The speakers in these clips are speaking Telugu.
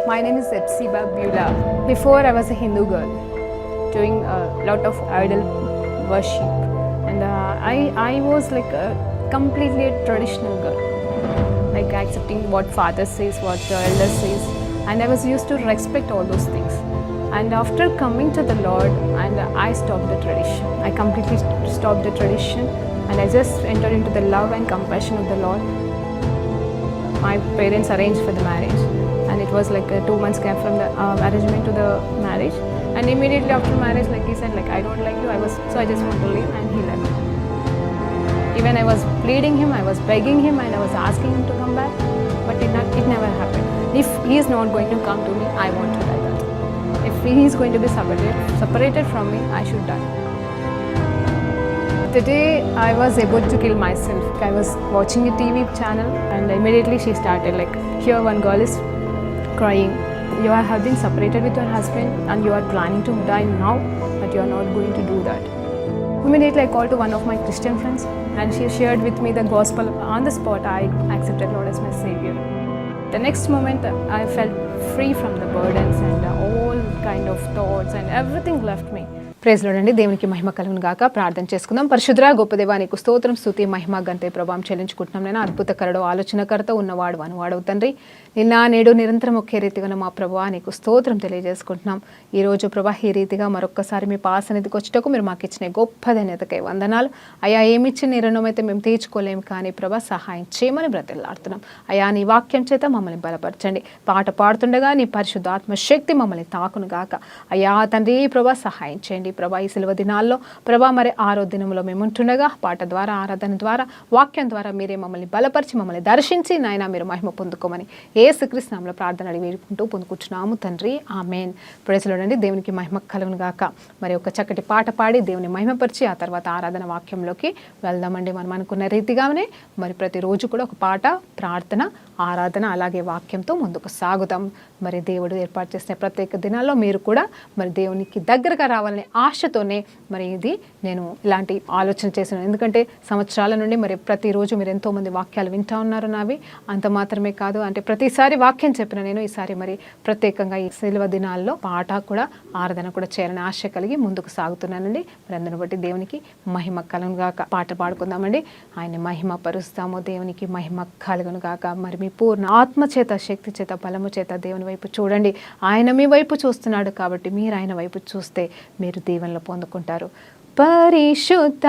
My name is Epsiba Beulah. Before I was a Hindu girl doing a lot of idol worship, and I was like a completely traditional girl, like accepting what father says, what the elder says, and I was used to respect all those things. And after coming to the Lord, and I stopped the tradition. I completely stopped the tradition, and I just entered into the love and compassion of the Lord. My parents arranged for the marriage, and it was like 2 months gap from the arrangement to the marriage. And immediately after marriage, like he said, like I don't like you. I just want to leave, and he left. Even I was pleading him, I was begging him, and I was asking him to come back, but it never happened. If he is not going to come to me, I want to die. That if he is going to be separated from me, I should die. The day I was about to kill myself, I was watching a TV channel, and immediately she started like, here one girl is crying. You have been separated with your husband and you are planning to die now, but you are not going to do that. Immediately I called to one of my Christian friends, and she shared with me the gospel. On the spot, I accepted Lord as my Savior. The next moment, I felt free from the burdens and all kind of thoughts, and everything left me. Praise Lord అండి. దేవునికి మహిమ కలుగును గాక. ప్రార్థన చేసుకుందాం. పరిశుద్ధ గొప్ప దేవా, నీకు స్తోత్రం, స్తుతి, మహిమ, ఘనత, ప్రభావం చెల్లించుకుంటున్నాం. నేను అద్భుతకరుడు, ఆలోచనకర్త, ఉన్నవాడు, అనువాడవు తండ్రి. నిన్న నేడు నిరంతరం ఒకే రీతిగా మా ప్రభువా నీకు స్తోత్రం తెలియజేసుకుంటున్నాం. ఈరోజు ప్రభా ఈ రీతిగా మరొక్కసారి మీ పాసనిధికి వచ్చేటకు మీరు మాకు ఇచ్చిన గొప్ప ధన్యతకై వందనాలు. అయా ఏమిచ్చిన నీ రుణం అయితే మేము తీర్చుకోలేము, కానీ ప్రభా సహాయం చేయమని బ్రతిలాడుతున్నాం. అయా నీ వాక్యం చేత మమ్మల్ని బలపరచండి. పాట పాడుతుండగా నీ పరిశుద్ధాత్మ శక్తి మమ్మల్ని తాకును గాక. అయా తండ్రి ప్రభా సహాయం చేయండి. ప్రభా ఈ సెలవు దినాల్లో ప్రభా మరి 6వ దినంలో మేము ఉంటుండగా పాట ద్వారా, ఆరాధన ద్వారా, వాక్యం ద్వారా మీరే మమ్మల్ని బలపరిచి మమ్మల్ని దర్శించి నాయన మీరు మహిమ పొందుకోమని యేసుక్రీస్తు నామములో ప్రార్థన అడిగి వేడుకుంటూ పొందుకుంటున్నాము తండ్రి, ఆమేన్. ప్రైజ్ లార్డ్ అండి. దేవునికి మహిమ కలుగును గాక. మరి ఒక చక్కటి పాట పాడి దేవుని మహిమపరిచి ఆ తర్వాత ఆరాధన వాక్యంలోకి వెళ్దామండి. మనం అనుకున్న రీతిగానే మరి ప్రతిరోజు కూడా ఒక పాట, ప్రార్థన, ఆరాధన అలాగే వాక్యంతో ముందుకు సాగుతాం. మరి దేవుడు ఏర్పాటు చేసిన ప్రత్యేక దినాల్లో మీరు కూడా మరి దేవునికి దగ్గరగా రావాలనే ఆశతోనే మరి ఇది నేను ఇలాంటి ఆలోచన చేశాను. ఎందుకంటే సంవత్సరాల నుండి మరి ప్రతిరోజు మీరు ఎంతోమంది వాక్యాలు వింటూ ఉన్నారు నావి. అంత మాత్రమే కాదు, అంటే ప్రతిసారి వాక్యం చెప్పిన నేను ఈసారి మరి ప్రత్యేకంగా ఈ సెలవు దినాల్లో పాట కూడా, ఆరాధన కూడా చేయాలని ఆశ కలిగి ముందుకు సాగుతున్నానండి. మరి అందరిని బట్టి దేవునికి మహిమ కలుగును గాక. పాట పాడుకుందామండి. ఆయన్ని మహిమ పరుస్తాము. దేవునికి మహిమ కలుగును గాక. మరి మీ పూర్ణ ఆత్మ చేత, శక్తి చేత, బలము చేత దేవుని వైపు చూడండి. ఆయన మీ వైపు చూస్తున్నాడు కాబట్టి మీరు ఆయన వైపు చూస్తే మీరు దీవెనలు పొందుకుంటారు. పరిశుద్ధ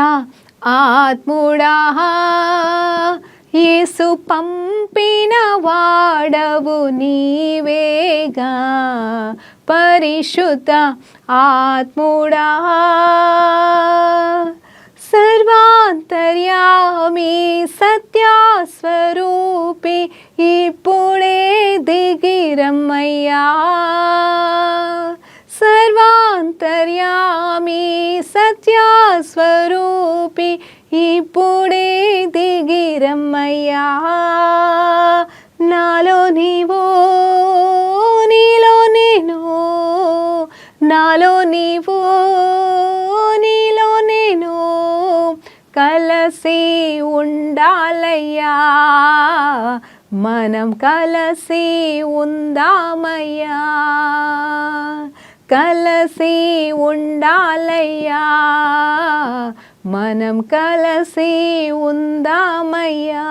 ఆత్ముడా యేసు పంపిన వాడవు నీవేగా. పరిశుద్ధ ఆత్ముడా సర్వాంతర్యామి సత్యస్వరూపి ఇప్పుడే దిగిరమ్మయ్యా. సర్వాంతర్యామి సత్యస్వరూపి ఇప్పుడే దిగిరమ్మయ్యా. నాలో నీవో నీలో నేను, నాలో నీవో నీలో నేను కలసి ఉండాలయ్యా. మనం కలసి ఉందామయ్యా. కలసి ఉండాలయ్యా. మనం కలసి ఉందామయ్యా.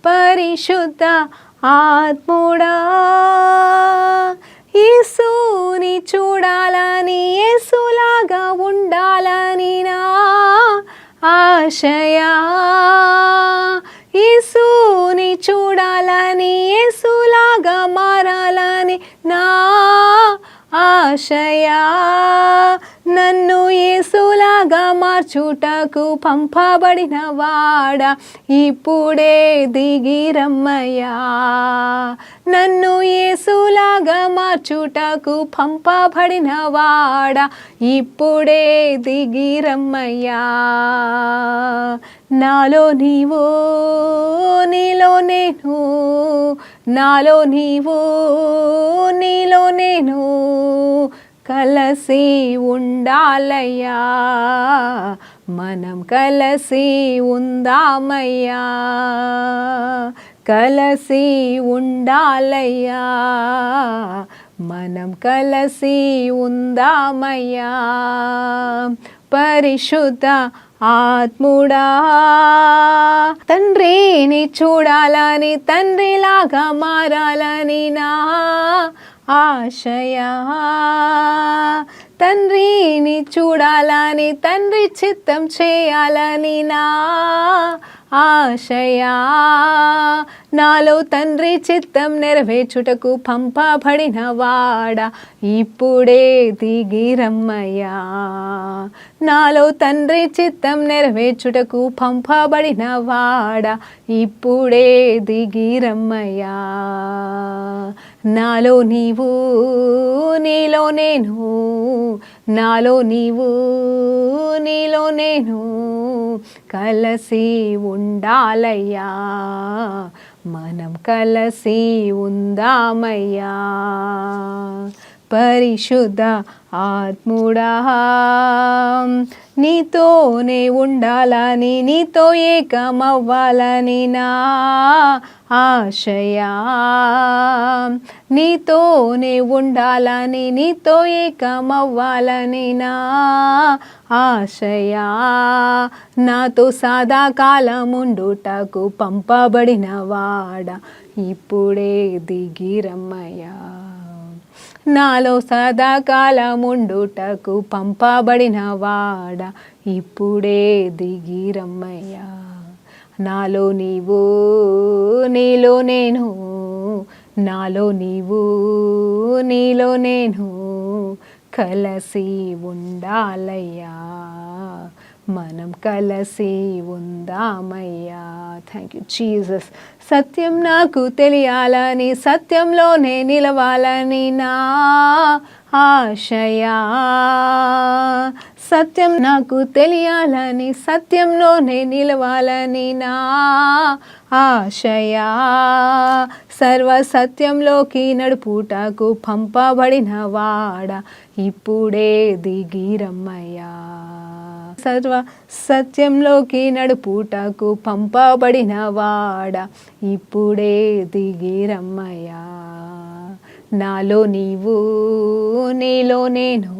పరిశుద్ధ ఆత్ముడా యేసుని చూడాలని, యేసులాగా ఉండాలని నా ఆశయా. యేసుని చూడాలని, యేసులాగా మారాలని నా ఆశయా. నన్ను యేసులాగా మార్చుటకు పంపబడిన వాడా ఇప్పుడే దిగిరమ్మయ్యా. నన్ను యేసులాగా మార్చుటకు పంపబడిన వాడా ఇప్పుడే దిగిరమ్మయ్యా. నాలో నీవో నీలో నేను, నాలో నీవో నీలో నేను కలసి ఉండాలయ్యా. మనం కలసి ఉందామయ్యా. కలసి ఉండాలయ్యా, మనం కలసి ఉందామయ్యా. పరిశుద్ధ ఆత్ముడా, తండ్రిని చూడాలని, తండ్రిలాగా మారాలని నా ఆశయా. తండ్రిని చూడాలని, తండ్రి చిత్తం చేయాలని నా ఆశయా. నాలో తండ్రి చిత్తం నెరవేర్చుటకు పంపబడిన వాడా, ఇప్పుడే దిగి రమ్మయ్యా. నాలో తండ్రి చిత్తం నెరవేర్చుటకు పంపబడిన వాడా, ఇప్పుడే దిగి రమ్మయ్యా. నాలో నీవు, నీలో నేను, నాలో నీవు, నీలో నేను కలసి ఉండాలయ్యా, మనం కలసి ఉందామయ్యా. పరిశుద్ధ ఆత్ముడా, నీతోనే ఉండాలని, నీతో ఏకమవ్వాలని నా ఆశయా. నీతోనే ఉండాలని, నీతో ఏకమవ్వాలని నా ఆశయా. నాతో సదాకాలం ఉండుటకు పంపబడిన వాడా, ఇప్పుడే దిగి రమ్మయ్యా. నాలో సదాకాలం ఉండుటకు పంపబడిన వాడా, ఇప్పుడే దిగి రమ్మయ్యా. నాలో నీవు, నీలో నేను, నాలో నీవు, నీలో నేను కలసి ఉండాలయ్యా, మనం కలసి ఉందామయ్యా. Thank you Jesus. సత్యం నాకు తెలియాలని, సత్యంలోనే నిలవాలని నా ఆశయా. సత్యం నాకు తెలియాలని, సత్యంలోనే నిలవాలని నా ఆశయా. సర్వ సత్యంలోకి నడుపుటకు పంపబడిన వాడా, ఇప్పుడే దిగి రమ్మయ్యా. సర్వ సత్యంలోకి నడుపుటకు పంపబడిన వాడా, ఇప్పుడే దిగి రమ్మయ్యా. నాలో నీవు, నీలో నేను,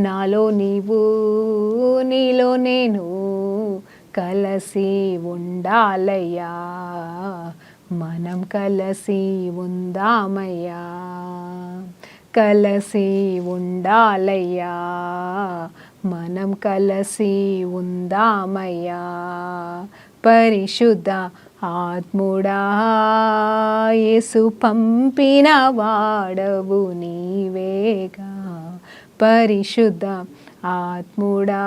నాలో నీవు, నీలో నేను కలసి ఉండాలయ్యా, మనం కలసి ఉందామయ్యా. కలసి ఉండాలయ్యా, మనం కలసి ఉందామయ్యా. పరిశుద్ధ ఆత్ముడా, యేసు పంపిన వాడవు నీవేగా. పరిశుద్ధ ఆత్ముడా,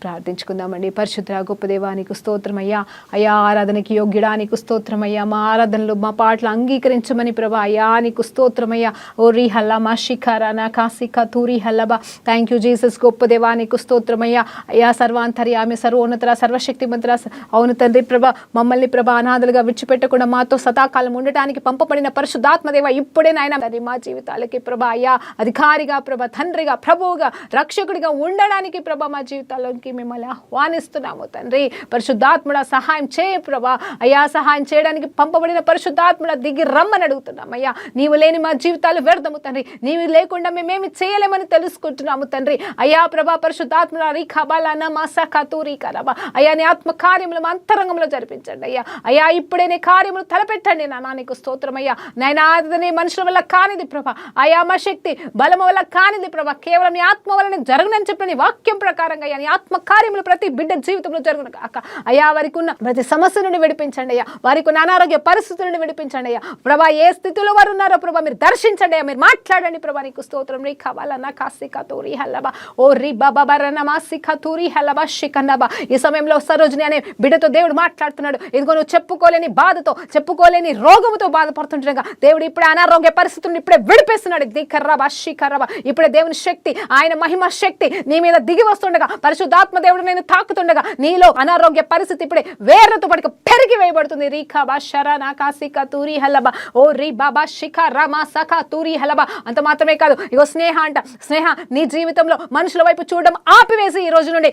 ప్రార్థించుకుందామండి. పరిశుద్ధ గొప్ప దేవానికి స్తోత్రమయ్యా. అయ్యా ఆరాధనకి యోగ్యుడా నీకు స్తోత్రమయ్యా. మా ఆరాధనలు మా పాటలు అంగీకరించమని ప్రభా అయ్యా నీకు స్తోత్రమయ్యా. ఓ రీ హల్లా మా శిఖరా నా కాసిక తూరి హల్లబా. Thank you Jesus. గొప్ప దేవానికి స్తోత్రమయ్యా. అయ్యా సర్వాంతర్యామి, సర్వోన్నతర, సర్వశక్తిమంతుర, అవును తండ్రి ప్రభా, మమ్మల్ని ప్రభా అనాథలుగా విడిచిపెట్టకుండా మాతో సదాకాలం ఉండటానికి పంపబడిన పరిశుద్ధాత్మదేవ, ఇప్పుడే నాయన తండ్రి మా జీవితాలకి ప్రభా అయ్యా అధికారిగా ప్రభా, తండ్రిగా, ప్రభువుగా, రక్షకుడిగా ఉండడానికి ప్రభా మా జీవితాల్లోకి మిమ్మల్ని ఆహ్వానిస్తున్నాము తండ్రి. పరిశుద్ధాత్ముడ సహాయం చేయ ప్రభా అయ్యా. సహాయం చేయడానికి పంపబడిన పరిశుద్ధాత్ముడ దిగి రమ్మని అడుగుతున్నాం అయ్యా. నీవు లేని మా జీవితాలు వ్యర్థము తండ్రి. నీవు లేకుండా మేమేమి చేయలేమని తెలుసుకుంటున్నాము తండ్రి. అయ్యా ప్రభా పరిశుద్ధాత్ముడ రీఖాబాలన మాసా కతూరి కరబా అయ్యా, నీ ఆత్మ కార్యములు మా అంతరంగంలో జరిపించండి అయ్యా. అయ్యా ఇప్పుడే నీ కార్యములు తలపెట్టండి నాన్న, నీకు స్తోత్రమయ్యా. నాయనా అది మనుషుల వల్ల కానిది ప్రభా అయ్యా, మా శక్తి బలము వల్ల కానిది ప్రభా, కేవలం నీ ఆత్మ వలన జరగనని చెప్పిన నీ వాక్యం ప్రకారంగా అయ్యా నీ ఆత్మ కార్యములు ప్రతి బిడ్డ జీవితంలో జరుగును కాక అయ్యా. వారికి ఉన్న ప్రతి సమస్య నుండి విడిపించండి అయ్యా. వారికి ఉన్న అనారోగ్య పరిస్థితుల నుండి విడిపించండి అయ్యా. ప్రభా ఏ స్థితిలో వారు ఉన్నారో ప్రభా మీరు దర్శించండి అయ్యా, మీరు మాట్లాడండి ప్రభా, నీకు స్తోత్రం. రీ కావాలన్నా కాసిక తూరి హల్లబా ఓ రీ బాబా బరన మాసిక తూరి హల్లబా షికన్నబా. ఈ సమయంలో సరోజిని అనే బిడ్డతో దేవుడు మాట్లాడుతున్నాడు. ఇదిగో నువ్వు చెప్పుకోలేని బాధతో, చెప్పుకోలేని రోగముతో బాధపడుతుండగా దేవుడు ఇప్పుడే అనారోగ్య పరిస్థితులను ఇప్పుడే విడిపేస్తున్నాడు. దికర్రబా షికర్రబా. ఇప్పుడే దేవుని శక్తి ఆయన ఆయన మహిమ శక్తి నీ మీద దిగి వస్తుండగా, పరిశుద్ధాత్మ దేవుడు నేను తాకుతుండగా నీలో అనారోగ్య పరిస్థితి ఇప్పుడే వేర్లతో పడిక పెరిగి వేయబడుతుంది. రీఖాబా శరణా కాసిక తూరి హలబా ఓ రీ బాబా శిఖ రమా సఖ తూరి హలబా. అంత మాత్రమే కాదు, ఇగో స్నేహ అంట, స్నేహ నీ జీవితంలో మనుషుల వైపు చూడడం ఆపివేసి ఈ రోజు నుండి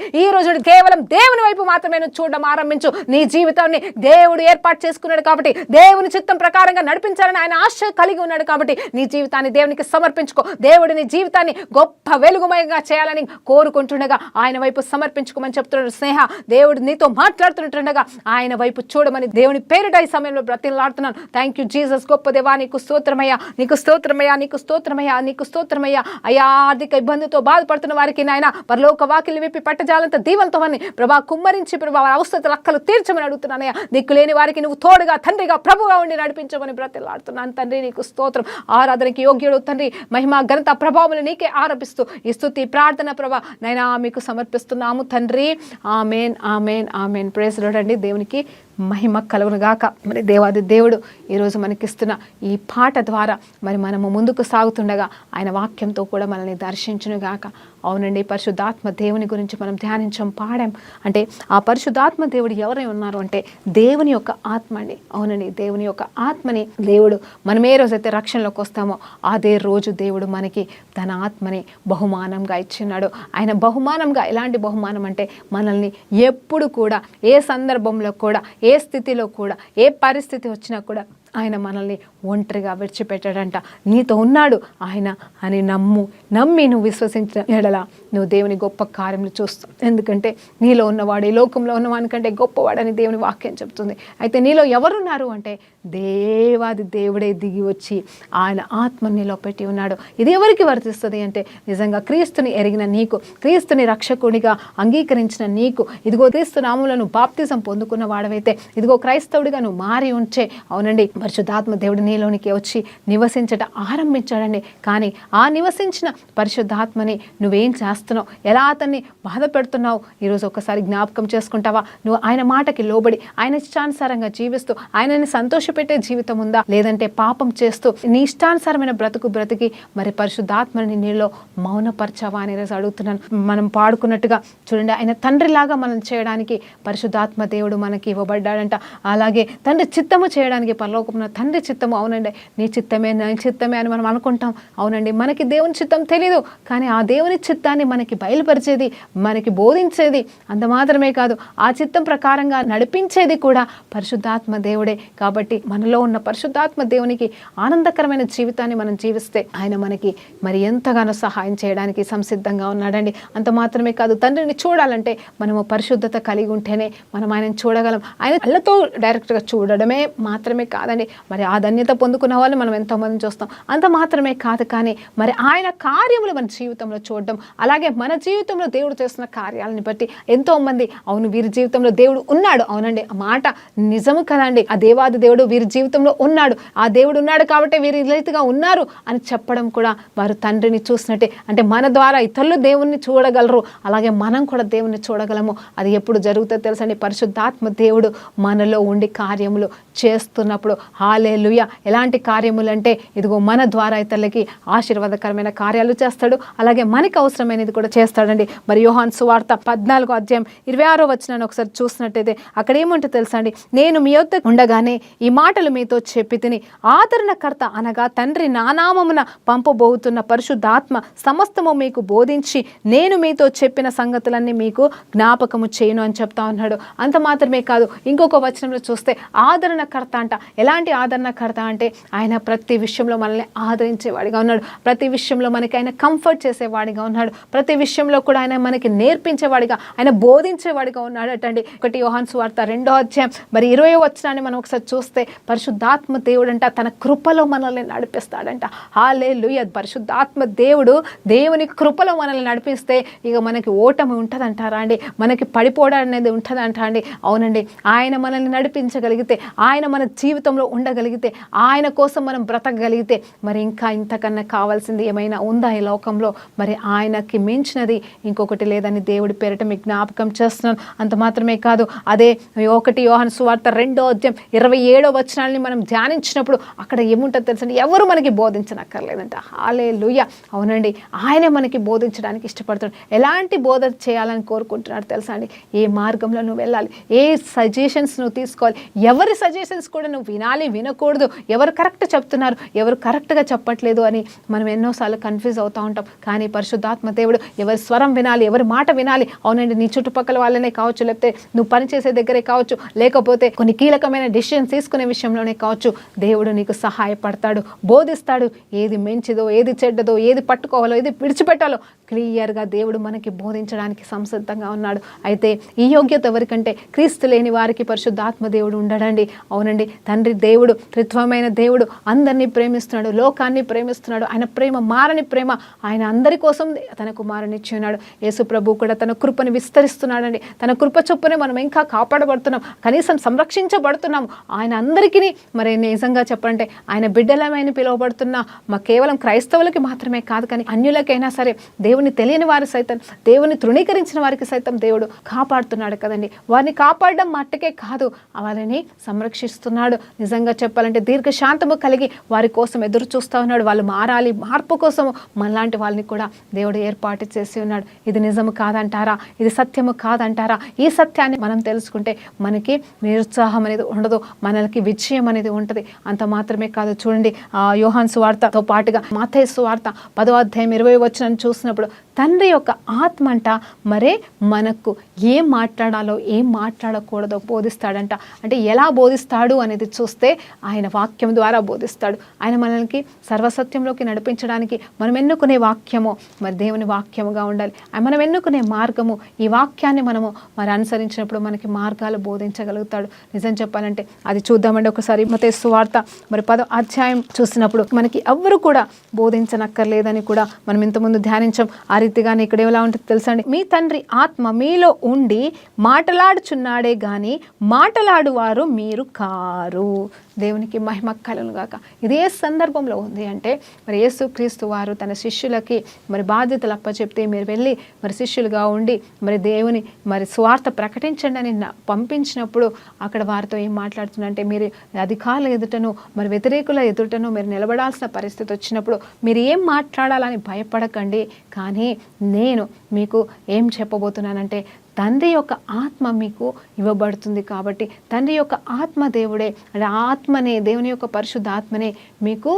కేవలం దేవుని వైపు మాత్రమే నువ్వు చూడడం ఆరంభించు. నీ జీవితాన్ని దేవుడు ఏర్పాటు చేసుకున్నాడు కాబట్టి, దేవుని చిత్తం ప్రకారంగా నడిపించాలని ఆయన ఆశ కలిగి ఉన్నాడు కాబట్టి నీ జీవితాన్ని దేవునికి సమర్పించుకో. దేవుడు నీ జీవితాన్ని గొప్ప వెలుగుమయంగా చేయాలని కోరుకుంటుండగా ఆయన వైపు సమర్పించుకోమని చెప్తున్నాడు. స్నేహ, దేవుడు నీతో మాట్లాడుతుంటుండగా ఆయన వైపు చూడమని దేవుని పేరిట ఈ సమయంలో బ్రతిలాడుతున్నాను. Thank you Jesus. గొప్ప దేవా, నీకు స్తోత్రమయ్యా, నీకు స్తోత్రమయ్యా, నీకు స్తోత్రమయ్యా, నీకు స్తోత్రమయ్యా. అయ్యా, ఆర్థిక ఇబ్బందితో బాధపడుతున్న వారికి నాయన పరలోక వాకిలి విప్పి పట్టజాలంత దీవెనతో ప్రభా కుమ్మరించి ప్రభా అవస్థలు అక్కలు తీర్చమని అడుగుతున్నానయ్యా. దిక్కు లేని వారికి నువ్వు తోడుగా తండ్రిగా ప్రభుగా ఉండి నడిపించమని బ్రతిలాడుతున్నాను. తండ్రి నీకు స్తోత్రం. ఆరాధనకి యోగ్యుడు తండ్రి, మహిమ ఘనత ప్రభావములు నీకే ఆరోపిస్తూ ఈ స్తుతి ప్రార్థన ప్రభా నైనా మీకు సమర్పిస్తున్నాము తండ్రి. Amen, amen, amen. Praise Lord అండి. దేవునికి మహిమ కలుగును గాక. మరి దేవాది దేవుడు ఈరోజు మనకిస్తున్న ఈ పాట ద్వారా మరి మనము ముందుకు సాగుతుండగా ఆయన వాక్యంతో కూడా మనల్ని దర్శించును గాక. అవునండి, పరిశుద్ధాత్మ దేవుని గురించి మనం ధ్యానించాం, పాడాం. అంటే ఆ పరిశుద్ధాత్మ దేవుడు ఎవరై ఉన్నారు అంటే దేవుని యొక్క ఆత్మ అండి. అవునండి, దేవుని యొక్క ఆత్మని దేవుడు మనం ఏ రోజైతే రక్షణలోకి వస్తామో అదే రోజు దేవుడు మనకి తన ఆత్మని బహుమానంగా ఇచ్చినాడు. ఆయన బహుమానంగా, ఎలాంటి బహుమానం అంటే మనల్ని ఎప్పుడు కూడా, ఏ సందర్భంలో కూడా, ఏ స్థితిలో కూడా, ఏ పరిస్థితి వచ్చినా కూడా ఆయన మనల్ని ఒంటరిగా విడిచిపెట్టాడంట. నీతో ఉన్నాడు ఆయన అని నమ్మి నువ్వు విశ్వసించిన ఎడల నువ్వు దేవుని గొప్ప కార్యములు చూస్తావు. ఎందుకంటే నీలో ఉన్నవాడు ఈ లోకంలో ఉన్నవానికంటే గొప్పవాడని దేవుని వాక్యం చెప్తుంది. అయితే నీలో ఎవరున్నారు అంటే దేవాది దేవుడే దిగి వచ్చి ఆయన ఆత్మని నీలో పెట్టి ఉన్నాడు. ఇది ఎవరికి వర్తిస్తుంది అంటే నిజంగా క్రీస్తుని ఎరిగిన నీకు, క్రీస్తుని రక్షకుడిగా అంగీకరించిన నీకు, ఇదిగో క్రీస్తు నామములో నువ్వు బాప్తిజం పొందుకున్న వాడవైతే, ఇదిగో క్రైస్తవుడిగా నువ్వు మారి ఉంచే, అవునండి, పరిశుద్ధాత్మ దేవుడు నీలోనికి వచ్చి నివసించట ఆరంభించాడండి. కానీ ఆ నివసించిన పరిశుద్ధాత్మని నువ్వేం చేస్తున్నావు, ఎలా అతన్ని బాధ పెడుతున్నావు ఈరోజు ఒకసారి జ్ఞాపకం చేసుకుంటావా? నువ్వు ఆయన మాటకి లోబడి ఆయన ఇష్టానుసారంగా జీవిస్తూ ఆయనని సంతోషపెట్టే జీవితం ఉందా, లేదంటే పాపం చేస్తూ నీ ఇష్టానుసారమైన బ్రతికి మరి పరిశుద్ధాత్మని నీలో మౌనపరచావా అని ఈరోజు అడుగుతున్నాను. మనం పాడుకున్నట్టుగా చూడండి, ఆయన తండ్రిలాగా మనం చేయడానికి పరిశుద్ధాత్మ దేవుడు మనకి ఇవ్వబడ్డాడంట. అలాగే తండ్రి చిత్తము చేయడానికి పరలోకం తండ్రి చిత్తము, అవునండి, నీ చిత్తమే నా చిత్తమే అని మనం అనుకుంటాం. అవునండి, మనకి దేవుని చిత్తం తెలీదు, కానీ ఆ దేవుని చిత్తాన్ని మనకి బయలుపరిచేది, మనకి బోధించేది, అంత మాత్రమే కాదు ఆ చిత్తం ప్రకారంగా నడిపించేది కూడా పరిశుద్ధాత్మ దేవుడే. కాబట్టి మనలో ఉన్న పరిశుద్ధాత్మ దేవునికి ఆనందకరమైన జీవితాన్ని మనం జీవిస్తే ఆయన మనకి మరి ఎంతగానో సహాయం చేయడానికి సంసిద్ధంగా ఉన్నాడండి. అంత మాత్రమే కాదు, తండ్రిని చూడాలంటే మనము పరిశుద్ధత కలిగి ఉంటేనే మనం ఆయనను చూడగలం. ఆయన కళ్ళతో డైరెక్ట్గా చూడడమే మాత్రమే కాదండి, మరి ఆ ధన్యత పొందుకున్న వాళ్ళు మనం ఎంతోమంది చూస్తాం. అంత మాత్రమే కాదు, కానీ మరి ఆయన కార్యములు మన జీవితంలో చూడడం, అలాగే మన జీవితంలో దేవుడు చేస్తున్న కార్యాలని బట్టి ఎంతోమంది అవును వీరి జీవితంలో దేవుడు ఉన్నాడు, అవునండి ఆ మాట నిజము కదండి, ఆ దేవాది దేవుడు వీరి జీవితంలో ఉన్నాడు, ఆ దేవుడు ఉన్నాడు కాబట్టి వీరి రీతిగా ఉన్నారు అని చెప్పడం కూడా వారు తండ్రిని చూసినట్టే. అంటే మన ద్వారా ఇతరులు దేవుణ్ణి చూడగలరు, అలాగే మనం కూడా దేవుణ్ణి చూడగలము. అది ఎప్పుడు జరుగుతుందో తెలుసండి, పరిశుద్ధాత్మ దేవుడు మనలో ఉండి కార్యములు చేస్తున్నప్పుడు. హల్లెలూయా. ఎలాంటి కార్యములు అంటే ఇదిగో మన ద్వారా ఇతరులకి ఆశీర్వాదకరమైన కార్యాలు చేస్తాడు, అలాగే మనకి అవసరమైనది కూడా చేస్తాడండి. మరి యోహాను సువార్త 14:26 ఒకసారి చూసినట్టయితే అక్కడ ఏముంటే తెలుసా అండి, నేను మీ యొద్ద ఉండగానే ఈ మాటలు మీతో చెప్పి తిని ఆదరణకర్త అనగా తండ్రి నా నామమున పంపబోతున్న పరిశుద్ధాత్మ సమస్తము మీకు బోధించి నేను మీతో చెప్పిన సంగతులన్నీ మీకు జ్ఞాపకము చేయను అని చెప్తా ఉన్నాడు. అంత మాత్రమే కాదు, ఇంకొక వచనంలో చూస్తే ఆదరణకర్త అంట. ఎలాంటి ఆదరణకర్త అంటే ఆయన ప్రతి విషయంలో మనల్ని ఆదరించేవాడిగా ఉన్నాడు, ప్రతి విషయంలో మనకి ఆయన కంఫర్ట్ చేసేవాడిగా ఉన్నాడు, ప్రతి విషయంలో కూడా ఆయన మనకి నేర్పించేవాడిగా, ఆయన బోధించేవాడిగా ఉన్నాడు అటండి. 1 యోహాను సువార్త 2 మరి 20 మనం ఒకసారి చూస్తే పరిశుద్ధాత్మ దేవుడు అంట తన కృపలో మనల్ని నడిపిస్తాడంట. హల్లెలూయా. పరిశుద్ధాత్మ దేవుడు దేవుని కృపలో మనల్ని నడిపిస్తే ఇక మనకి ఓటమి ఉంటుందంటారా అండి, మనకి పడిపోవడం అనేది ఉంటుందంట అండి. అవునండి, ఆయన మనల్ని నడిపించగలిగితే, ఆయన మన జీవితంలో మార్గంలో ఉండగలిగితే, ఆయన కోసం మనం బ్రతకగలిగితే మరి ఇంకా ఇంతకన్నా కావాల్సింది ఏమైనా ఉందా ఈ లోకంలో? మరి ఆయనకి మించినది ఇంకొకటి లేదని దేవుడి పేరిట మీకు జ్ఞాపకం చేస్తున్నాను. అంత మాత్రమే కాదు, అదే 1 యోహాను సువార్త 2:27 మనం ధ్యానించినప్పుడు అక్కడ ఏముంటుందో తెలుసండి, ఎవరు మనకి బోధించనక్కర్లేదంట. హల్లెలూయా. అవునండి, ఆయనే మనకి బోధించడానికి ఇష్టపడుతున్నాడు. ఎలాంటి బోధ చేయాలని కోరుకుంటున్నాడు తెలుసా అండి? ఏ మార్గంలో నువ్వు వెళ్ళాలి, ఏ సజెషన్స్ నువ్వు తీసుకోవాలి, ఎవరి సజెషన్స్ కూడా నువ్వు వినాలి, వినకూడదు, ఎవరు కరెక్ట్ చెప్తున్నారు, ఎవరు కరెక్ట్గా చెప్పట్లేదు అని మనం ఎన్నోసార్లు కన్ఫ్యూజ్ అవుతూ ఉంటాం. కానీ పరిశుద్ధాత్మ దేవుడు ఎవరి స్వరం వినాలి, ఎవరి మాట వినాలి. అవునండి, నీ చుట్టుపక్కల వాళ్ళనే కావచ్చు, లేకపోతే నువ్వు పనిచేసే దగ్గరే కావచ్చు, లేకపోతే కొన్ని కీలకమైన డెసిషన్స్ తీసుకునే విషయంలోనే కావచ్చు, దేవుడు నీకు సహాయపడతాడు, బోధిస్తాడు. ఏది మంచిదో, ఏది చెడ్డదో, ఏది పట్టుకోవాలో, ఏది విడిచిపెట్టాలో క్లియర్గా దేవుడు మనకి బోధించడానికి సంసిద్ధంగా ఉన్నాడు. అయితే ఈ యోగ్యత ఎవరికంటే క్రీస్తు లేని వారికి పరిశుద్ధాత్మ దేవుడు ఉండడండి. అవునండి, తండ్రి దేవుడు, త్రిత్వమైన దేవుడు అందరినీ ప్రేమిస్తున్నాడు, లోకాన్ని ప్రేమిస్తున్నాడు. ఆయన ప్రేమ మారని ప్రేమ. ఆయన అందరి కోసం తన కుమారుని ఇచ్చి ఉన్నాడు. యేసు ప్రభు కూడా తన కృపను విస్తరిస్తున్నాడండి. తన కృప చొప్పునే మనం ఇంకా కాపాడబడుతున్నాం, కనీసం సంరక్షించబడుతున్నాం. ఆయన అందరికీ మరి నిజంగా చెప్పాలంటే ఆయన బిడ్డలమైన పిలువబడుతున్న మా కేవలం క్రైస్తవులకి మాత్రమే కాదు, కానీ అన్యులకైనా సరే, దేవుని తెలియని వారు సైతం, దేవుని తృణీకరించిన వారికి సైతం దేవుడు కాపాడుతున్నాడు కదండి. వారిని కాపాడడం మట్టుకే కాదు, వారిని సంరక్షిస్తున్నాడు. నిజంగా చెప్పాలంటే దీర్ఘశాంతము కలిగి వారి కోసం ఎదురు చూస్తూ ఉన్నాడు. వాళ్ళు మారాలి, మార్పు కోసం మనలాంటి వాళ్ళని కూడా దేవుడు ఏర్పాటు చేసి ఉన్నాడు. ఇది నిజము కాదంటారా? ఇది సత్యము కాదంటారా? ఈ సత్యాన్ని మనం తెలుసుకుంటే మనకి నిరుత్సాహం అనేది ఉండదు, మనకి విజయం అనేది ఉంటుంది. అంత మాత్రమే కాదు, చూడండి యోహాను సువార్తతో పాటుగా మత్తయి సువార్త 10:20 చూసినప్పుడు తండ్రి యొక్క ఆత్మ అంట మరే మనకు ఏం మాట్లాడాలో ఏం మాట్లాడకూడదో బోధిస్తాడంట. అంటే ఎలా బోధిస్తాడు అనేది చూస్తే ఆయన వాక్యం ద్వారా బోధిస్తాడు. ఆయన మనల్ని సర్వసత్యంలోకి నడిపించడానికి మనం ఎన్నుకునే వాక్యము మరి దేవుని వాక్యముగా ఉండాలి. మనం ఎన్నుకునే మార్గము, ఈ వాక్యాన్ని మనము మరి అనుసరించినప్పుడు మనకి మార్గాలు బోధించగలుగుతాడు. నిజం చెప్పాలంటే అది చూద్దామండి ఒకసారి. మత్తయి సువార్త మరి 10వ అధ్యాయం చూసినప్పుడు మనకి ఎవ్వరు కూడా బోధించనక్కర్లేదని కూడా మనం ఇంతకుముందు ధ్యానించాం. ఆ రీతిగానే ఇక్కడ ఎలా ఉంటుంది తెలుసా అండి, మీ తండ్రి ఆత్మ మీలో ఉండి మాట్లాడుచున్నాడే గాని మాట్లాడువారు మీరు కారు. దేవునికి మహిమ కలుగును గాక. ఇదే సందర్భంలో ఉంది అంటే మరి యేసుక్రీస్తు వారు తన శిష్యులకి మరి బాధ్యతలు అప్పచెప్తే మీరు వెళ్ళి మరి శిష్యులుగా ఉండి మరి దేవుని మరి స్వార్థ ప్రకటించండి అని పంపించినప్పుడు అక్కడ వారితో ఏం మాట్లాడుతుందంటే, మీరు అధికారుల ఎదుటను మరి వ్యతిరేకుల ఎదుటను మీరు నిలబడాల్సిన పరిస్థితి వచ్చినప్పుడు మీరు ఏం మాట్లాడాలని భయపడకండి, కానీ నేను మీకు ఏం చెప్పబోతున్నానంటే తండ్రి యొక్క ఆత్మ మీకు ఇవ్వబడుతుంది. కాబట్టి తండ్రి యొక్క ఆత్మ దేవుడే, అంటే ఆత్మనే, దేవుని యొక్క పరిశుద్ధ ఆత్మనే మీకు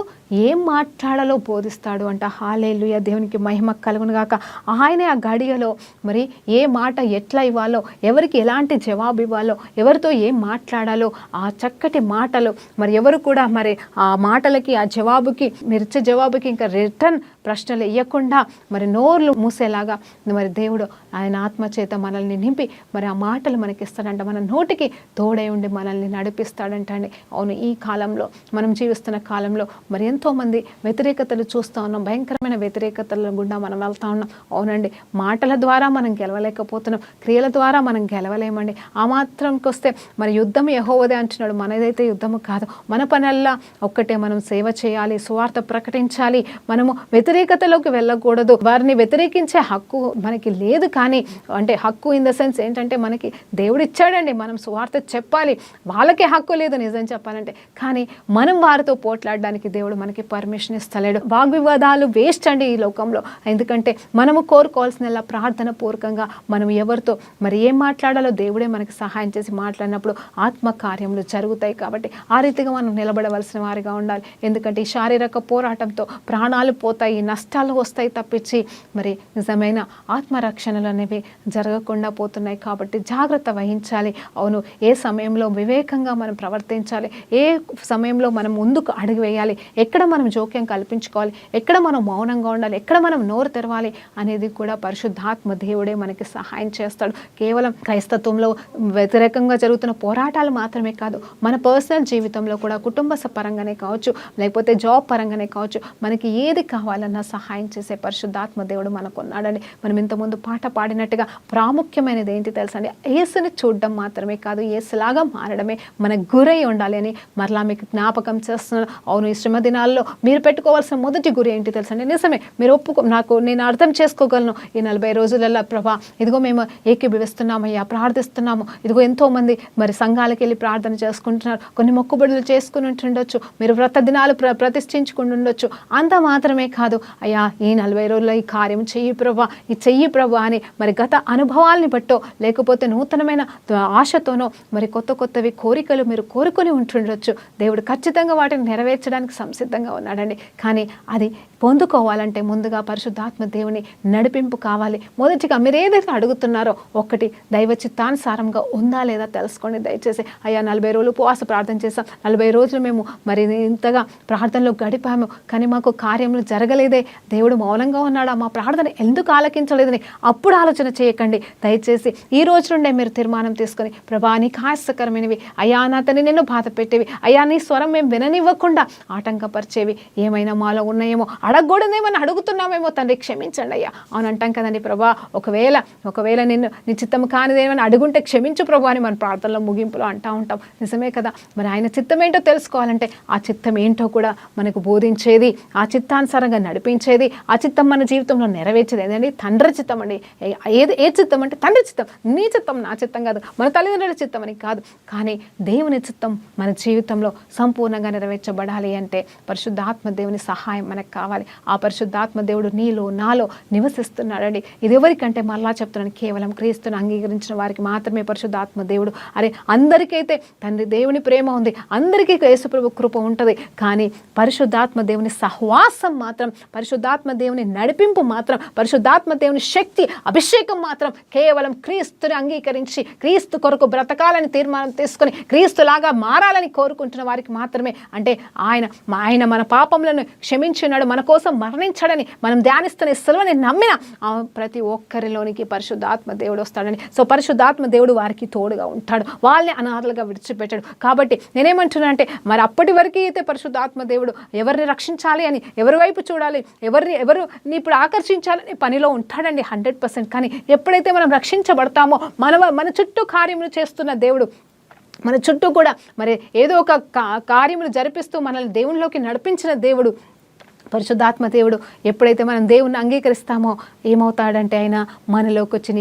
ఏం మాట్లాడాలో బోధిస్తాడు అంట. హల్లెలూయా, దేవునికి మహిమ కలుగును గాక. ఆయనే ఆ గడియలో మరి ఏ మాట ఎట్లా ఇవ్వాలో, ఎవరికి ఎలాంటి జవాబు ఇవ్వాలో, ఎవరితో ఏం మాట్లాడాలో ఆ చక్కటి మాటలు మరి ఎవరు కూడా మరి ఆ మాటలకి, ఆ జవాబుకి, మీరు ఇచ్చే జవాబుకి ఇంకా రిటర్న్ ప్రశ్నలు ఇవ్వకుండా మరి నోర్లు మూసేలాగా మరి దేవుడు ఆయన ఆత్మ చేత మనల్ని నింపి మరి ఆ మాటలు మనకి ఇస్తాడంట. మన నోటికి తోడై ఉండి మనల్ని నడిపిస్తాడంట అండి. అవును, ఈ కాలంలో మనం జీవిస్తున్న కాలంలో మరి ఎంతోమంది వ్యతిరేకతలు చూస్తూ ఉన్నాం, భయంకరమైన వ్యతిరేకతల గుండా మనం వెళ్తూ ఉన్నాం. అవునండి, మాటల ద్వారా మనం గెలవలేకపోతున్నాం, క్రియల ద్వారా మనం గెలవలేమండి. ఆ మాత్రంకి వస్తే మరి యుద్ధం యెహోవాదే అంటున్నాడు, మనదైతే యుద్ధము కాదు. మన పనల్లా ఒక్కటే, మనం సేవ చేయాలి, సువార్త ప్రకటించాలి, మనము వ్యతిరేకతలోకి వెళ్ళకూడదు. వారిని వ్యతిరేకించే హక్కు మనకి లేదు. కానీ అంటే హక్కు ఇన్ ద సెన్స్ ఏంటంటే మనకి దేవుడు ఇచ్చాడండి, మనం సువార్త చెప్పాలి, వాళ్ళకే హక్కు లేదు నిజం చెప్పాలంటే. కానీ మనం వారితో పోట్లాడడానికి దేవుడు మనకి పర్మిషన్ ఇస్తలేడు. వాగ్వివాదాలు వేస్ట్ అండి ఈ లోకంలో. ఎందుకంటే మనము కోరుకోవాల్సిన ప్రార్థన పూర్వకంగా మనం ఎవరితో మరి ఏం మాట్లాడాలో దేవుడే మనకి సహాయం చేసి మాట్లాడినప్పుడు ఆత్మ కార్యములు జరుగుతాయి. కాబట్టి ఆ రీతిగా మనం నిలబడవలసిన వారిగా ఉండాలి. ఎందుకంటే ఈ శారీరక పోరాటంతో ప్రాణాలు పోతాయి, నష్టాలు వస్తాయి తప్పించి మరి నిజమైన ఆత్మరక్షణలు అనేవి జరగకుండా పోతున్నాయి. కాబట్టి జాగ్రత్త వహించాలి. అవును, ఏ సమయంలో వివేకంగా మనం ప్రవర్తించాలి, ఏ సమయంలో మనం ముందుకు అడుగు వేయాలి, ఎక్కడ ఎక్కడ మనం జోక్యం కల్పించుకోవాలి, ఎక్కడ మనం మౌనంగా ఉండాలి, ఎక్కడ మనం నోరు తెరవాలి అనేది కూడా పరిశుద్ధాత్మ దేవుడే మనకి సహాయం చేస్తాడు. కేవలం క్రైస్తత్వంలో వ్యతిరేకంగా జరుగుతున్న పోరాటాలు మాత్రమే కాదు, మన పర్సనల్ జీవితంలో కూడా కుటుంబ పరంగానే కావచ్చు, లేకపోతే జాబ్ పరంగానే కావచ్చు, మనకి ఏది కావాలన్నా సహాయం చేసే పరిశుద్ధాత్మ దేవుడు మనకు ఉన్నాడండి. మనం ఇంతకుముందు పాట పాడినట్టుగా ప్రాముఖ్యమైనది ఏంటి తెలుసా అండి, యేసుని చూడడం మాత్రమే కాదు, యేసులాగా మారడమే మన గురై ఉండాలి అని మరలా మీకు జ్ఞాపకం చేస్తున్నాను. అవును, ఈ శ్రమ దినాల్లో మీరు పెట్టుకోవాల్సిన మొదటి గురి ఏంటి తెలుసా అండి, నిజమే మీరు నేను అర్థం చేసుకోగలను. ఈ 40 రోజులలో ప్రభా ఇదిగో మేము ఏకీభవిస్తున్నామయ్యా, ప్రార్థిస్తున్నాము, ఇదిగో ఎంతోమంది మరి సంఘాలకు వెళ్ళి ప్రార్థన చేసుకుంటున్నారు, కొన్ని మొక్కుబడులు చేసుకుని ఉంటుండొచ్చు, మీరు వ్రత దినాలు ప్రతిష్ఠించుకుని ఉండొచ్చు. అంత మాత్రమే కాదు, అయ్యా ఈ 40 రోజుల్లో ఈ కార్యం చెయ్యి ప్రభా, ఈ చెయ్యి ప్రభా అని మరి గత అనుభవాల్ని బట్టో లేకపోతే నూతనమైన ఆశతోనో మరి కొత్తవి కోరికలు మీరు కోరుకొని ఉంటుండొచ్చు. దేవుడు ఖచ్చితంగా వాటిని నెరవేర్చడానికి సంసిద్ధంగా ఉన్నాడండి. కానీ అది పొందుకోవాలంటే ముందుగా పరిశుద్ధాత్మ దేవుని నడిపింపు కావాలి. మొదటిగా మీరు ఏదైతే అడుగుతున్నారో ఒక్కటి దైవ చిత్తానుసారంగా ఉందా లేదా తెలుసుకోండి దయచేసి. అయ్యా 40 రోజులు ఉపవాస ప్రార్థన చేసాం, 40 రోజులు మేము మరి ఇంతగా ప్రార్థనలో గడిపాము, కానీ మాకు కార్యములు జరగలేదే, దేవుడు మౌనంగా ఉన్నాడా, మా ప్రార్థన ఎందుకు ఆలకించలేదని అప్పుడు ఆలోచన చేయకండి. దయచేసి ఈ రోజు నుండే మీరు తీర్మానం తీసుకొని, ప్రభా నీకు హాస్యకరమైనవి, అయ్యా నా తండ్రి నిన్ను బాధ పెట్టేవి, అయ్యా నీ స్వరం మేము విననివ్వకుండా ఆటంకపరిచేవి ఏమైనా మాలో ఉన్నాయేమో, అడగకూడదేమని అడుగుతున్నామేమో తండ్రి క్షమించండి అయ్యా అని అంటాం కదండి. ప్రభా ఒకవేళ నిన్ను నీ చిత్తం కానిదేమని అడుగుంటే క్షమించు ప్రభా అని మన ప్రార్థనలో ముగింపులో అంటూ ఉంటాం. నిజమే కదా. మరి ఆయన చిత్తం ఏంటో తెలుసుకోవాలంటే ఆ చిత్తం ఏంటో కూడా మనకు బోధించేది, ఆ చిత్తానుసారంగా నడిపించేది, ఆ చిత్తం మన జీవితంలో నెరవేర్చేది ఏంటండి, తండ్రి చిత్తం అండి. ఏ చిత్తం అంటే తండ్రి చిత్తం. నీ చిత్తం నా చిత్తం కాదు, మన తల్లిదండ్రుల చిత్తం అని కాదు, కానీ దేవుని చిత్తం మన జీవితంలో సంపూర్ణంగా నెరవేర్చబడాలి అంటే పరిశుద్ధాత్మ దేవుని సహాయం మనకు కావాలి. ఆ పరిశుద్ధాత్మ దేవుడు నీలో నాలో నివసిస్తున్నాడండి. ఇది ఎవరికంటే మళ్ళా చెప్తున్నాను, కేవలం క్రీస్తుని అంగీకరించిన వారికి మాత్రమే పరిశుద్ధాత్మ దేవుడు. అరే అందరికైతే తండ్రి దేవుని ప్రేమ ఉంది, అందరికీ యేసుప్రభు కృప ఉంటుంది, కానీ పరిశుద్ధాత్మ దేవుని సహవాసం మాత్రం, పరిశుద్ధాత్మ దేవుని నడిపింపు మాత్రం, పరిశుద్ధాత్మ దేవుని శక్తి అభిషేకం మాత్రం కేవలం క్రీస్తుని అంగీకరించి క్రీస్తు కొరకు బ్రతకాలని తీర్మానం తీసుకొని క్రీస్తులాగా మారాలని కోరుకుంటున్న వారికి మాత్రమే. అంటే ఆయన మన పాపములను క్షమించున్నాడు, మన కోసం మరణించాడని మనం ధ్యానిస్తున్న సిలువని నమ్మిన ప్రతి ఒక్కరిలోనికి పరిశుద్ధాత్మ దేవుడు వస్తాడని. సో పరిశుద్ధాత్మ దేవుడు వారికి తోడుగా ఉంటాడు, వాళ్ళని అనాథలుగా విడిచిపెట్టాడు. కాబట్టి నేనేమంటున్నా అంటే మరి అప్పటి వరకు అయితే పరిశుద్ధాత్మ దేవుడు ఎవరిని రక్షించాలి అని, ఎవరి వైపు చూడాలి, ఎవరిని ఇప్పుడు ఆకర్షించాలని పనిలో ఉంటాడండి 100%. కానీ ఎప్పుడైతే మనం రక్షించబడతామో మన చుట్టూ కార్యములు చేస్తున్న దేవుడు మన చుట్టూ కూడా మరి ఏదో ఒక కార్యములు జరిపిస్తూ మనల్ని దేవునిలోకి నడిపించిన దేవుడు పరిశుద్ధాత్మ దేవుడు ఎప్పుడైతే మనం దేవుణ్ణి అంగీకరిస్తామో ఏమవుతాడంటే ఆయన మనలోకి వచ్చి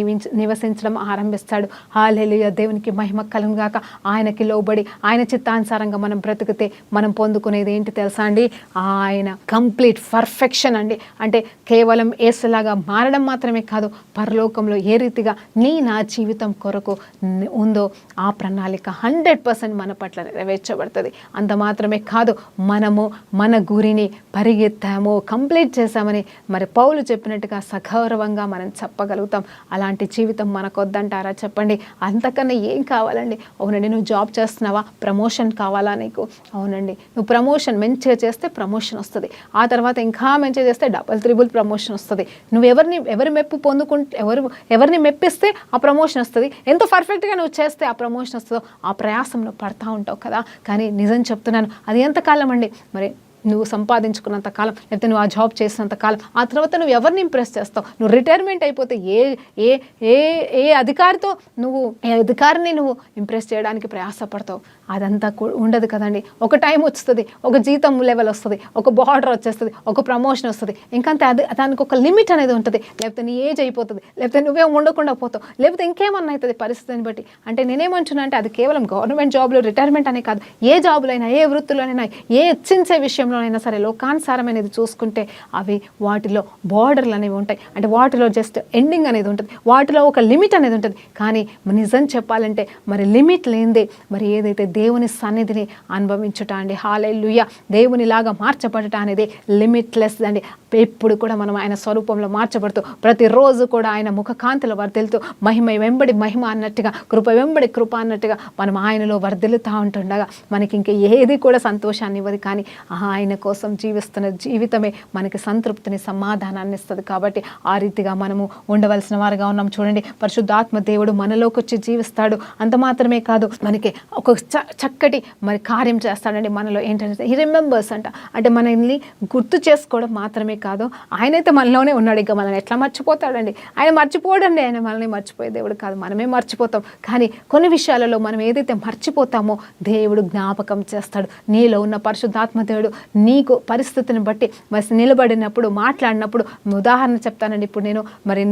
నివసించడం ఆరంభిస్తాడు. హల్లెలూయా, దేవునికి మహిమ కలుగును గాక. ఆయనకి లోబడి ఆయన చిత్తానుసారంగా మనం బ్రతికితే మనం పొందుకునేది ఏంటి తెలుసా అండి, ఆయన కంప్లీట్ పర్ఫెక్షన్ అండి. అంటే కేవలం యేసులాగా మారడం మాత్రమే కాదు, పరలోకంలో ఏ రీతిగా నా జీవితం కొరకు ఉందో ఆ ప్రణాళిక 100% మన పట్ల నెరవేర్చబడుతుంది. అంత మాత్రమే కాదు, మనము మన గురిని కంప్లీట్ చేశామని మరి పౌలు చెప్పినట్టుగా సగౌరవంగా మనం చెప్పగలుగుతాం. అలాంటి జీవితం మనకు వద్దంటారా చెప్పండి? అంతకన్నా ఏం కావాలండి? అవునండి, నువ్వు జాబ్ చేస్తున్నావా, ప్రమోషన్ కావాలా నీకు? అవునండి, నువ్వు ప్రమోషన్ మంచిగా చేస్తే ప్రమోషన్ వస్తుంది, ఆ తర్వాత ఇంకా మంచిగా చేస్తే డబుల్ త్రిబుల్ ప్రమోషన్ వస్తుంది. నువ్వు ఎవరి మెప్పు పొందుకుంటే ఎవరిని మెప్పిస్తే ఆ ప్రమోషన్ వస్తుంది, ఎంత పర్ఫెక్ట్గా నువ్వు చేస్తే ఆ ప్రమోషన్ వస్తుందో ఆ ప్రయాసంలో పడతా ఉంటావు కదా. కానీ నిజం చెప్తున్నాను, అది ఎంతకాలం అండి? మరి నువ్వు సంపాదించుకున్నంత కాలం, లేకపోతే నువ్వు ఆ జాబ్ చేసినంత కాలం, ఆ తర్వాత నువ్వు ఎవరిని ఇంప్రెస్ చేస్తావు? నువ్వు రిటైర్మెంట్ అయిపోతే ఏ అధికారితో ఏ అధికారిని నువ్వు ఇంప్రెస్ చేయడానికి ప్రయాసపడతావు? అదంతా ఉండదు కదండి. ఒక టైం వస్తుంది, ఒక జీతం లెవెల్ వస్తుంది, ఒక బార్డర్ వచ్చేస్తుంది, ఒక ప్రమోషన్ వస్తుంది, ఇంకంతే. దానికి ఒక లిమిట్ అనేది ఉంటుంది. లేకపోతే నీ ఏజ్ అయిపోతుంది, లేకపోతే నువ్వే ఉండకుండా పోతావు, లేకపోతే ఇంకేమన్నా అవుతుంది పరిస్థితిని బట్టి. అంటే నేనేమంటున్నా అంటే అది కేవలం గవర్నమెంట్ జాబ్లో రిటైర్మెంట్ అనే కాదు, ఏ జాబులైనా, ఏ వృత్తులైనా, ఏ హెచ్చించే విషయంలోనైనా సరే లోకానుసారమైనది చూసుకుంటే అవి వాటిలో బార్డర్లు అనేవి ఉంటాయి. అంటే వాటిలో జస్ట్ ఎండింగ్ అనేది ఉంటుంది, వాటిలో ఒక లిమిట్ అనేది ఉంటుంది. కానీ నిజం చెప్పాలంటే మరి లిమిట్ లేనిదే మరి ఏదైతే దేవుని సన్నిధిని అనుభవించుట అండి, హల్లెలూయా, దేవునిలాగా మార్చబడట అనేది లిమిట్లెస్ అండి. ఎప్పుడు కూడా మనం ఆయన స్వరూపంలో మార్చబడుతూ ప్రతిరోజు కూడా ఆయన ముఖకాంతిలో వర్ధిల్లుతూ మహిమ వెంబడి మహిమ అన్నట్టుగా, కృప వెంబడి కృప అన్నట్టుగా మనం ఆయనలో వర్ధిల్లుతూ ఉంటుండగా మనకి ఇంక ఏది కూడా సంతోషాన్ని ఇవ్వదు. కానీ ఆయన ఆయన కోసం జీవిస్తున్న జీవితమే మనకి సంతృప్తిని, సమాధానాన్ని ఇస్తుంది. కాబట్టి ఆ రీతిగా మనము ఉండవలసిన వారుగా ఉన్నాం. చూడండి, పరిశుద్ధాత్మ దేవుడు మనలోకి వచ్చి జీవిస్తాడు. అంత మాత్రమే కాదు, మనకి ఒక చక్కటి మరి కార్యం చేస్తాడండి మనలో. ఏంటంటే హీ రిమెంబర్స్ అంటే మనల్ని గుర్తు చేసుకోవడం మాత్రమే కాదు, ఆయనైతే మనలోనే ఉన్నాడు. ఇంకా మనల్ని ఎట్లా మర్చిపోతాడండి? ఆయన మర్చిపోడండి, ఆయన మనల్ని మర్చిపోయే దేవుడు కాదు, మనమే మర్చిపోతాం. కానీ కొన్ని విషయాలలో మనం ఏదైతే మర్చిపోతామో దేవుడు జ్ఞాపకం చేస్తాడు. నీలో ఉన్న పరిశుద్ధాత్మ దేవుడు నీకు పరిస్థితిని బట్టి మరి నిలబడినప్పుడు, మాట్లాడినప్పుడు, ఉదాహరణ చెప్తానండి. ఇప్పుడు నేను మరి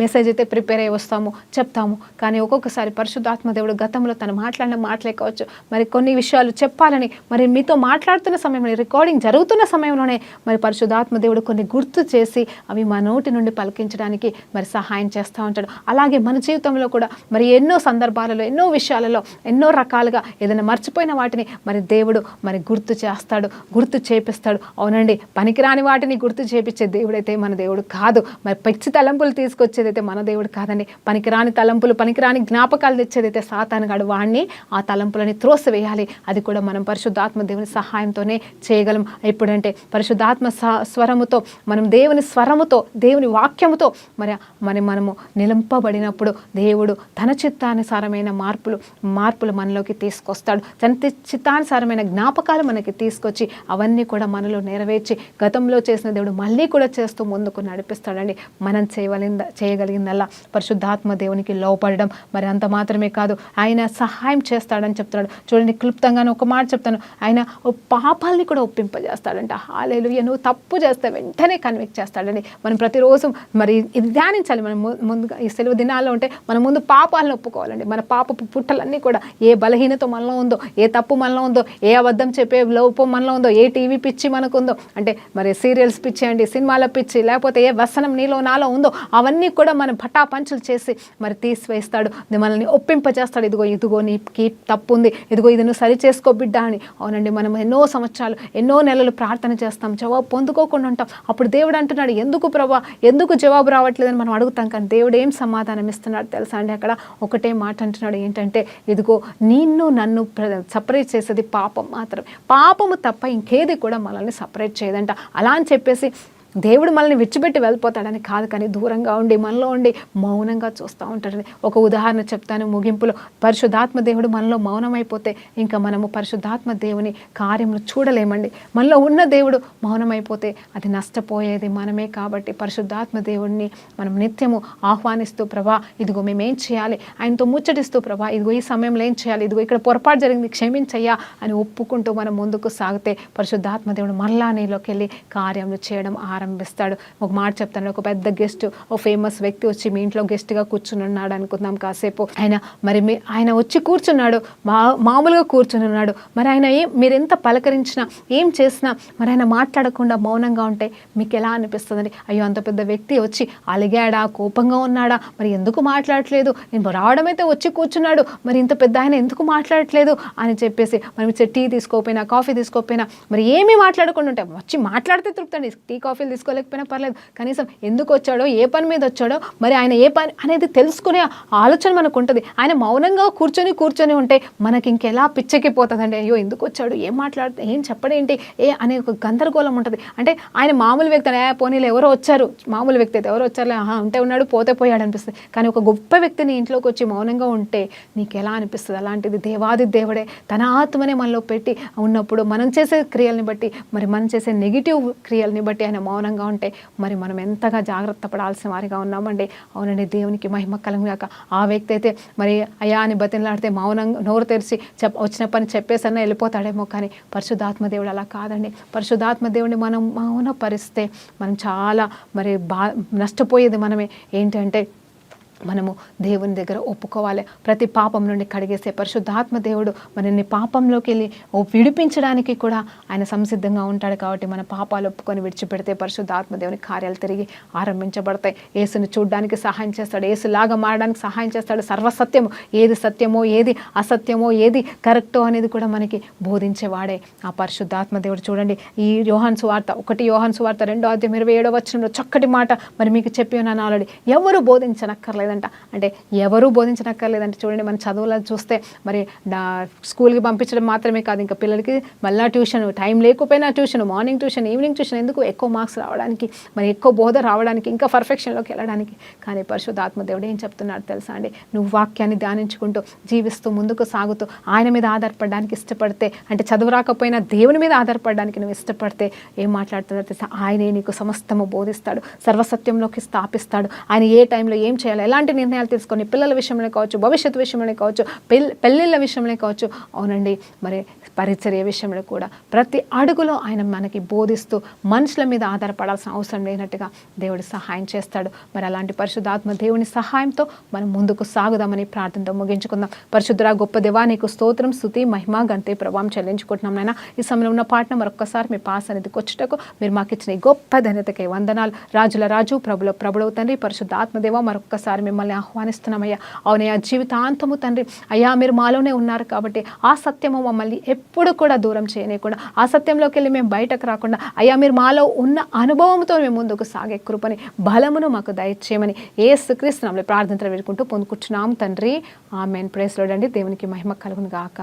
మెసేజ్ అయితే ప్రిపేర్ అయ్యి వస్తాము, చెప్తాము. కానీ ఒక్కొక్కసారి పరిశుద్ధాత్మ దేవుడు గతంలో తను మాట్లాడిన మాటలే కావచ్చు, మరి కొన్ని విషయాలు చెప్పాలని మరి మీతో మాట్లాడుతున్న సమయంలో, రికార్డింగ్ జరుగుతున్న సమయంలోనే మరి పరిశుద్ధాత్మ దేవుడు కొన్ని గుర్తు చేసి అవి మా నోటి నుండి పలికించడానికి మరి సహాయం చేస్తూ ఉంటాడు. అలాగే మన జీవితంలో కూడా మరి ఎన్నో సందర్భాలలో, ఎన్నో విషయాలలో, ఎన్నో రకాలుగా ఏదైనా మర్చిపోయిన వాటిని మరి దేవుడు మరి గుర్తు చేస్తాడు, గుర్తు చేపిస్తాడు. అవునండి, పనికిరాని వాటిని గుర్తు చేపించే దేవుడైతే మన దేవుడు కాదు. మరి పిచ్చి తలంపులు తీసుకొచ్చేదైతే మన దేవుడు కాదండి. పనికిరాని తలంపులు, పనికిరాని జ్ఞాపకాలు తెచ్చేదైతే సాతానుగాడు. వాడిని ఆ తలంపులని త్రోసివేయాలి. అది కూడా మనం పరిశుద్ధాత్మ దేవుని సహాయంతోనే చేయగలం. ఎప్పుడంటే పరిశుద్ధాత్మ స్వరముతో, మనం దేవుని స్వరముతో, దేవుని వాక్యముతో మరి మనము నిలంపబడినప్పుడు దేవుడు తన చిత్తానుసారమైన మార్పులు మనలోకి తీసుకొస్తాడు. తన చిత్తానుసారమైన జ్ఞాపకాలు మనకి తీసుకొచ్చి అవన్నీ కూడా మనలో నెరవేర్చి గతంలో చేసిన దేవుడు మళ్ళీ కూడా చేస్తూ ముందుకు నడిపిస్తాడండి. మనం చేయగలిగిందల్లా పరిశుద్ధాత్మ దేవునికి లోపడడం. మరి అంత మాత్రమే కాదు, ఆయన సహాయం చేస్తాడని చెప్తున్నాడు. చూడండి, క్లుప్తంగా ఒక మాట చెప్తాను. ఆయన పాపాలని కూడా ఒప్పింపజేస్తాడంట. హల్లెలూయా. నువ్వు తప్పు చేస్తే వెంటనే కన్విక్ట్ చేస్తాడండి. మనం ప్రతిరోజు మరి ఇది ధ్యానించాలి. మనం ముందుగా ఈ సెలవు దినాల్లో ఉంటే మనం ముందు పాపాలను ఒప్పుకోవాలండి. మన పాపపు పుట్టలన్నీ కూడా, ఏ బలహీనత మనలో ఉందో, ఏ తప్పు మనలో ఉందో, ఏ అబద్ధం చెప్పే లోపం మనలో ఉందో, ఏ టీవీ పిచ్చి మనకు ఉందో, అంటే మరి సీరియల్స్ పిచ్చి అండి, సినిమాల పిచ్చి, లేకపోతే ఏ వ్యసనం నాలో ఉందో అవన్నీ కూడా మనం పటాపంచులు చేసి మరి తీసివేస్తాడు. మనల్ని ఒప్పింపజేస్తాడు. ఇదిగో నీకు తప్పు ఉంది, ఇదిగో ఇది నువ్వు సరి చేసుకో బిడ్డ అని. అవునండి, మనం ఎన్నో సంవత్సరాలు, ఎన్నో నెలలు ప్రార్థన చేస్తాం, జవాబు పొందుకోకుండా ఉంటాం. అప్పుడు దేవుడు అంటున్నాడు, ఎందుకు ప్రభా, ఎందుకు జవాబు రావట్లేదని మనం అడుగుతాం. కానీ దేవుడు ఏం సమాధానం ఇస్తున్నాడు తెలుసా అండి? అక్కడ ఒకటే మాట అంటున్నాడు, ఏంటంటే ఇదిగో నన్ను సపరేట్ చేసేది పాపం మాత్రమే. పాపము తప్ప ఇంకేది కూడా మనల్ని సపరేట్ చేయదంట. అలా అని చెప్పేసి దేవుడు మనల్ని విడిచిపెట్టి వెళ్ళిపోతాడని కాదు, కానీ దూరంగా ఉండి, మనలో ఉండి మౌనంగా చూస్తూ ఉంటాడని. ఒక ఉదాహరణ చెప్తాను ముగింపులో. పరిశుద్ధాత్మ దేవుడు మనలో మౌనమైపోతే ఇంకా మనము పరిశుద్ధాత్మ దేవుని కార్యములు చూడలేమండి. మనలో ఉన్న దేవుడు మౌనమైపోతే అది నష్టపోయేది మనమే. కాబట్టి పరిశుద్ధాత్మ దేవుడిని మనం నిత్యము ఆహ్వానిస్తూ, ప్రభా ఇదిగో మేమేం చేయాలి, ఆయనతో ముచ్చటిస్తూ, ప్రభా ఇదిగో ఈ సమయంలో ఏం చేయాలి, ఇదిగో ఇక్కడ పొరపాటు జరిగింది, క్షమించయ్యా అని ఒప్పుకుంటూ మనం ముందుకు సాగితే పరిశుద్ధాత్మ దేవుడు మళ్ళా నీలోకి వెళ్ళి కార్యములు చేయడం ఆరంభిస్తాడు. ఒక మాట చెప్తాను. ఒక పెద్ద గెస్ట్, ఓ ఫేమస్ వ్యక్తి వచ్చి మీ ఇంట్లో గెస్ట్గా కూర్చుని ఉన్నాడు అనుకుందాం కాసేపు. ఆయన వచ్చి కూర్చున్నాడు, మామూలుగా కూర్చుని ఉన్నాడు. మరి ఆయన మీరు ఎంత పలకరించినా, ఏం చేసినా మరి ఆయన మాట్లాడకుండా మౌనంగా ఉంటే మీకు ఎలా అనిపిస్తుందండి? అయ్యో, అంత పెద్ద వ్యక్తి వచ్చి అలిగాడా, కోపంగా ఉన్నాడా, మరి ఎందుకు మాట్లాడట్లేదు, నేను రావడమైతే వచ్చి కూర్చున్నాడు, మరి ఇంత పెద్ద ఆయన ఎందుకు మాట్లాడట్లేదు అని చెప్పేసి మనం టీ తీసుకోకపోయినా, కాఫీ తీసుకోకపోయినా, మరి ఏమీ మాట్లాడకుండా ఉంటే, వచ్చి మాట్లాడితే తృప్తండి, టీ కాఫీలు తీసుకోలేకపోయినా పర్లేదు, కనీసం ఎందుకు వచ్చాడో, ఏ పని మీద వచ్చాడో, మరి ఆయన ఏ పని అనేది తెలుసుకునే ఆలోచన మనకు ఉంటుంది. ఆయన మౌనంగా కూర్చొని ఉంటే మనకి ఇంకెలా పిచ్చెక్కిపోతుందండి. అయ్యో, ఎందుకు వచ్చాడు, ఏం మాట్లాడుతూ, ఏం చెప్పడేంటి అనే ఒక గందరగోళం ఉంటుంది. అంటే ఆయన మామూలు వ్యక్తి, పోనీలు ఎవరో వచ్చారు, మామూలు వ్యక్తి అయితే ఎవరో వచ్చారులే, ఉంటే ఉన్నాడు, పోతే పోయాడు అనిపిస్తుంది. కానీ ఒక గొప్ప వ్యక్తిని ఇంట్లోకి వచ్చి మౌనంగా ఉంటే నీకు ఎలా అనిపిస్తుంది? అలాంటిది దేవాది దేవుడే తన ఆత్మనే మనలో పెట్టి ఉన్నప్పుడు మనం చేసే క్రియల్ని బట్టి, మరి మనం చేసే నెగిటివ్ క్రియల్ని బట్టి ఆయన మౌనంగా ఉంటే మరి మనం ఎంతగా జాగ్రత్త పడాల్సిన వారిగా ఉన్నామండి. అవునండి, దేవునికి మహిమ కలుగుగాక. ఆ వ్యక్తి అయితే మరి అయ్యా అని బతిలాడితే మౌనంగా నోరు తెరిచి వచ్చిన పని చెప్పేసన్నా వెళ్ళిపోతాడేమో. కానీ పరిశుద్ధాత్మ దేవుడు అలా కాదండి. పరిశుద్ధాత్మ దేవుడిని మనం మౌనపరిస్తే మనం చాలా మరి నష్టపోయేది మనమే. ఏంటంటే మనము దేవుని దగ్గర ఒప్పుకోవాలి. ప్రతి పాపం నుండి కడిగేసే పరిశుద్ధాత్మ దేవుడు మనల్ని పాపంలోకి వెళ్ళి విడిపించడానికి కూడా ఆయన సంసిద్ధంగా ఉంటాడు. కాబట్టి మన పాపాలు ఒప్పుకొని విడిచిపెడితే పరిశుద్ధాత్మ దేవుని కార్యాలు తిరిగి ఆరంభించబడతాయి. యేసుని చూడడానికి సహాయం చేస్తాడు, యేసులాగా మారడానికి సహాయం చేస్తాడు. సర్వసత్యము, ఏది సత్యమో, ఏది అసత్యమో, ఏది కరెక్టో అనేది కూడా మనకి బోధించేవాడే ఆ పరిశుద్ధాత్మ దేవుడు. చూడండి, ఈ యోహాను సువార్త 1 యోహాను సువార్త 2వ అధ్యాయం 27వ వచనంలో చక్కటి మాట మరి మీకు చెప్పి ఉన్నాను ఆల్రెడీ. ఎవరు బోధించనక్కర్లేదు, బోధించక్కర్లేదంట. అంటే ఎవరూ బోధించనక్కర్లేదంటే చూడండి, మన చదువులో చూస్తే మరి స్కూల్కి పంపించడం మాత్రమే కాదు, ఇంకా పిల్లలకి మళ్ళీ ట్యూషన్, టైం లేకపోయినా tuition, morning tuition, evening tuition, ఎందుకు ఎక్కువ మార్క్స్ రావడానికి, మరి ఎక్కువ బోధ రావడానికి, ఇంకా పర్ఫెక్షన్లోకి వెళ్ళడానికి. కానీ పరిశుద్ధాత్మ దేవుడు ఏం చెప్తున్నాడు తెలుసా అండి, నువ్వు వాక్యాన్ని ధ్యానించుకుంటూ జీవిస్తూ ముందుకు సాగుతూ ఆయన మీద ఆధారపడడానికి ఇష్టపడితే, అంటే చదువు రాకపోయినా దేవుని మీద ఆధారపడడానికి నువ్వు ఇష్టపడితే ఏం మాట్లాడుతున్నారో తెలుసా, ఆయనే నీకు సమస్తము బోధిస్తాడు, సర్వసత్యంలోకి స్థాపిస్తాడు. ఆయన ఏ టైంలో ఏం చేయాలి, ఎలాంటి నిర్ణయాలు తీసుకొని, పిల్లల విషయంలో కావచ్చు, భవిష్యత్తు విషయంలో కావచ్చు, పెళ్ళిళ్ళ విషయంలో కావచ్చు, అవునండి, మరి పరిచర్య విషయంలో కూడా ప్రతి అడుగులో ఆయన మనకి బోధిస్తూ మనుషుల మీద ఆధారపడాల్సిన అవసరం లేనట్టుగా దేవుడు సహాయం చేస్తాడు. మరి అలాంటి పరిశుద్ధాత్మ దేవుని సహాయంతో మనం ముందుకు సాగుదామని ప్రార్థనతో ముగించుకుందాం. పరిశుద్ధుడా గొప్ప దేవా, నీకు స్తోత్రం, స్తుతి, మహిమ, గంతే, ప్రభావం చెల్లించుకుంటున్నాం నాయన. ఈ సమయంలో ఉన్న పాటను మరొక్కసారి మీ పాస్ అనేది వచ్చుటకు మీరు మాకు ఇచ్చిన ఈ గొప్ప ధన్యతకై వందనాలు. రాజుల రాజు, ప్రభుల ప్రభుడవు తండ్రి, పరిశుద్ధ ఆత్మదేవ, మరొక్కసారి మిమ్మల్ని ఆహ్వానిస్తున్నామయ్యా. అవునయ్యా, జీవితాంతము తండ్రి అయ్యా మీరు మాలోనే ఉన్నారు కాబట్టి ఆ సత్యము మమ్మల్ని ఎప్పుడు కూడా దూరం చేయనీయకుండా, ఆ సత్యంలోకి వెళ్ళి మేము బయటకు రాకుండా అయ్యా మీరు మాలో ఉన్న అనుభవంతో మేము ముందుకు సాగే కృపని, బలమును మాకు దయచేయమని యేసుక్రీస్తు నామములో ప్రార్థనలు వేడుకుంటూ పొందుకుంటున్నాం తండ్రి. ఆమేన్. ప్రైజ్ లార్డ్ అండి. దేవునికి మహిమ కలుగును గాక.